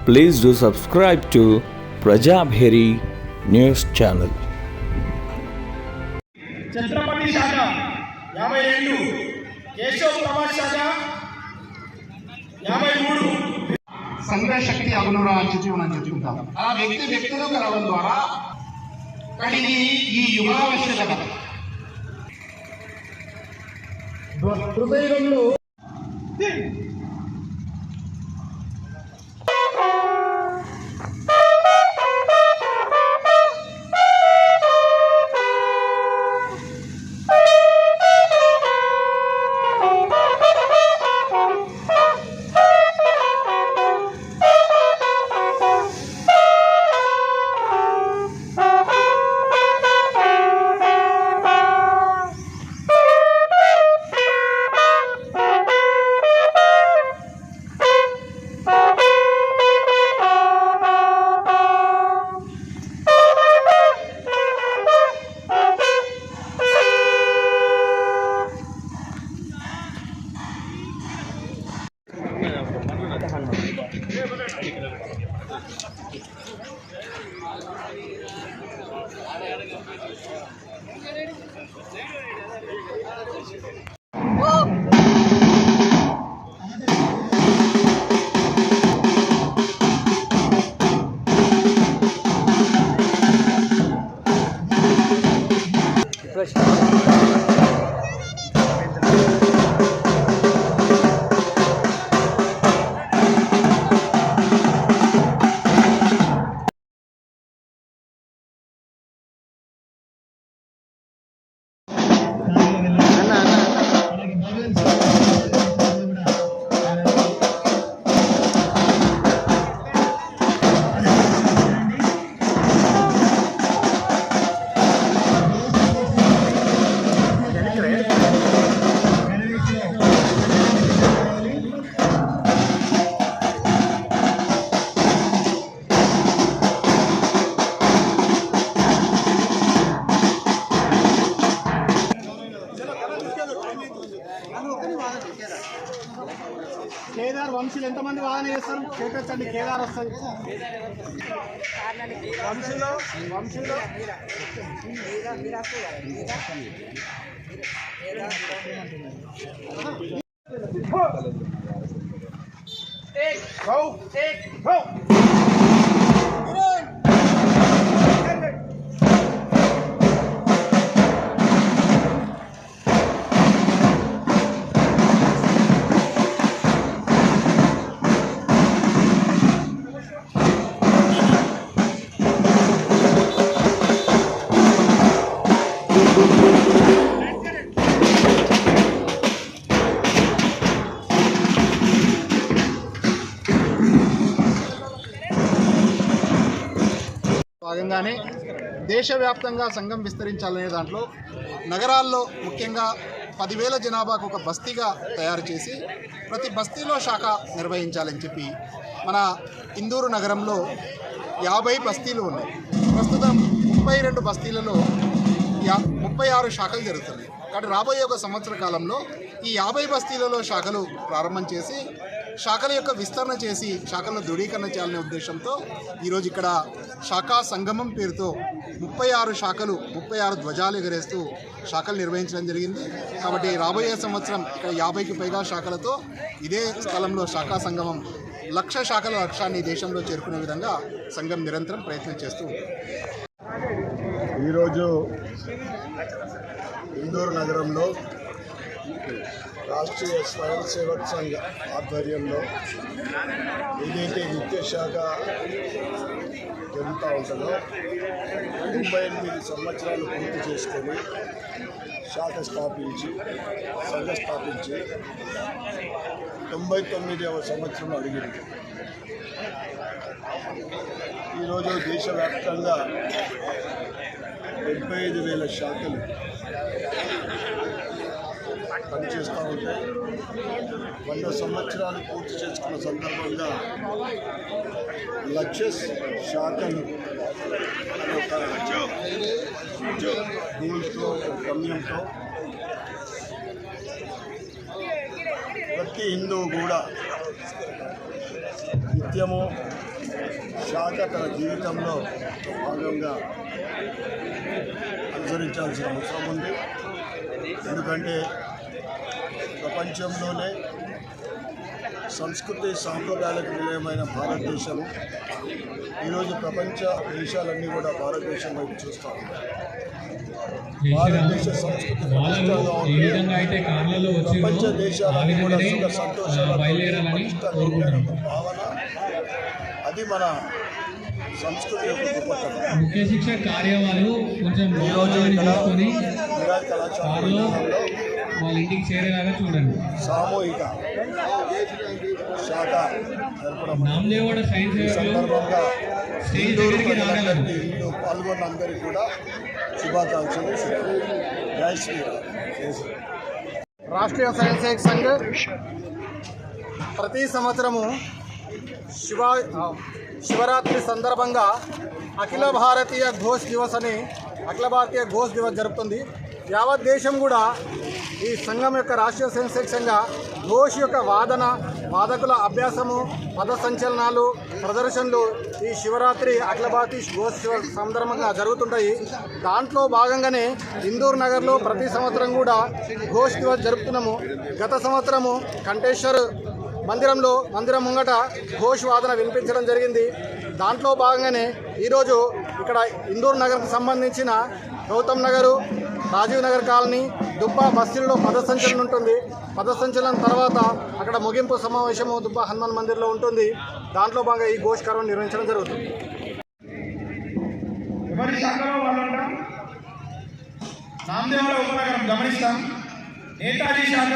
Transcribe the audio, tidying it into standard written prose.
Please do subscribe to Prajabheri News Channel. Chhatrapati శాఖ 52, కేశవ్ ప్రవాస్ శాఖ 53. సంఘశక్తి అభివృద్ధి మనం చెప్పుకుంటాం. ఆ వ్యక్తులు కలవడం ద్వారా కలిగి ఈ యుగావశ్యకత హృదయంలో కేదార్ వంశీలు ఎంతమంది వాదన చేస్తారు? చేపించండి. కేదార్ వస్తుంది. వంశీలో భాగంగానే దేశవ్యాప్తంగా సంఘం విస్తరించాలనే దాంట్లో నగరాల్లో ముఖ్యంగా 10,000 జనాభాకు ఒక బస్తీగా తయారు చేసి ప్రతి బస్తీలో శాఖ నిర్వహించాలని చెప్పి మన ఇందూరు నగరంలో 50 బస్తీలు ఉన్నాయి. ప్రస్తుతం 32 బస్తీలలో 36 శాఖలు జరుగుతున్నాయి. కాబట్టి రాబోయే ఒక సంవత్సర కాలంలో ఈ 50 బస్తీలలో శాఖలు ప్రారంభం చేసి శాఖల యొక్క విస్తరణ చేసి శాఖలను దృఢీకరణ చేయాలనే ఉద్దేశంతో ఈరోజు ఇక్కడ శాఖా సంగమం పేరుతో 36 శాఖలు 36 ధ్వజాలు ఎగరేస్తూ శాఖలు నిర్వహించడం జరిగింది. కాబట్టి రాబోయే సంవత్సరం ఇక్కడ 50కి పైగా శాఖలతో ఇదే స్థలంలో శాఖా సంగమం 1,00,000 శాఖల లక్ష్యాన్ని దేశంలో చేరుకునే విధంగా సంఘం నిరంతరం ప్రయత్నం చేస్తూ ఉంది. ఈరోజు ఇందూరు నగరంలో రాష్ట్రీయ స్వయం సేవక్ సంఘ్ ఆధ్వర్యంలో ఏదైతే నిత్యశాఖ జరుగుతూ ఉంటుందో 98 సంవత్సరాలు పూర్తి చేసుకొని శాఖ స్థాపించి సంఘ స్థాపించి 99వ సంవత్సరం అడిగింది. ఈరోజు దేశవ్యాప్తంగా 75,000 శాఖలు పనిచేస్తూ ఉంటాయి. 100 సంవత్సరాలు పూర్తి చేసుకున్న సందర్భంగా 1,00,000 శాఖలు ఒక దీంతో గమ్యంతో ప్రతి హిందువు కూడా నిత్యము శాఖ తన జీవితంలో ఒక భాగంగా అనుసరించాల్సిన అవసరం ఉంది. ఎందుకంటే ప్రపంచంలోనే సంస్కృతి సాంప్రదాయాలకు నిలయమైన భారతదేశం ఈరోజు ప్రపంచ దేశాలన్నీ కూడా భారతదేశం వైపు చూస్తూ ఉన్నాయి. భారతదేశ సంస్కృతి పటిష్టంగా ఉంటే ప్రపంచ దేశాలన్నీ కూడా సుఖ సంతోషాలతో పటిష్టంగా ఉండే భావన అది మన సంస్కృతి యొక్క గొప్పతనం. ముఖ్య శిక్ష కార్యవాళ్ళు కొంచెం ఈరోజు ఇక్కడ చూసుకొని విరాట్ కళాశాల కారులో వాళ్ళ ఇంటికి చేరేలాగా చూడండి. సామూహిక శాఖ జరపడం నామదేవాడ సైన్స్ ఈ సందర్భంగా స్టేజ్ ఇందూరు దగ్గరికి రాగలరు. ప్రజలందరికీ ఇందులో పాల్గొన్న అందరికీ కూడా శుభాకాంక్షలు. జై శ్రీరామ్. రాష్ట్రీయ స్వయంసేవక్ సంఘ్ ప్రతి సంవత్సరము శివరాత్రి సందర్భంగా అఖిల భారతీయ ఘోష్ దివస్ అని అఖిల భారతీయ ఘోష్ దివస్ జరుపుతుంది. యావత్ దేశం కూడా ఈ సంఘం యొక్క రాష్ట్రీయ స్వయంసేవక్ సంఘ ఘోష్ యొక్క వాదకుల అభ్యాసము, పద సంచలనాలు, ప్రదర్శనలు ఈ శివరాత్రి అఖిల భారతీయ ఘోష్ దివస్ సందర్భంగా జరుగుతుంటాయి. దాంట్లో భాగంగానే ఇందూర్ నగర్లో ప్రతి సంవత్సరం కూడా ఘోష్ దివస్ జరుపుతున్నాము. గత సంవత్సరము కంటేశ్వర్ మందిరం ముంగట ఘోష్ వాదన వినిపించడం జరిగింది. దాంట్లో భాగంగానే ఈరోజు ఇక్కడ ఇందూర్ నగర్కు సంబంధించిన గౌతమ్ నగరు, రాజీవ్ నగర్ కాలనీ, దుబ్బా బస్తీల్లో పద సంచలనం ఉంటుంది. పద సంచలనం తర్వాత అక్కడ ముగింపు సమావేశము దుబ్బా హనుమాన్ మందిర్లో ఉంటుంది. దాంట్లో భాగంగా ఈ ఘోష్ కార్యక్రమం నిర్వహించడం జరుగుతుంది. ఎవరి శాఖలో వాళ్ళు ఉంటాం. నామదేవాల ఉపనగరం గమనిస్తాం. నేతాజీ శాఖ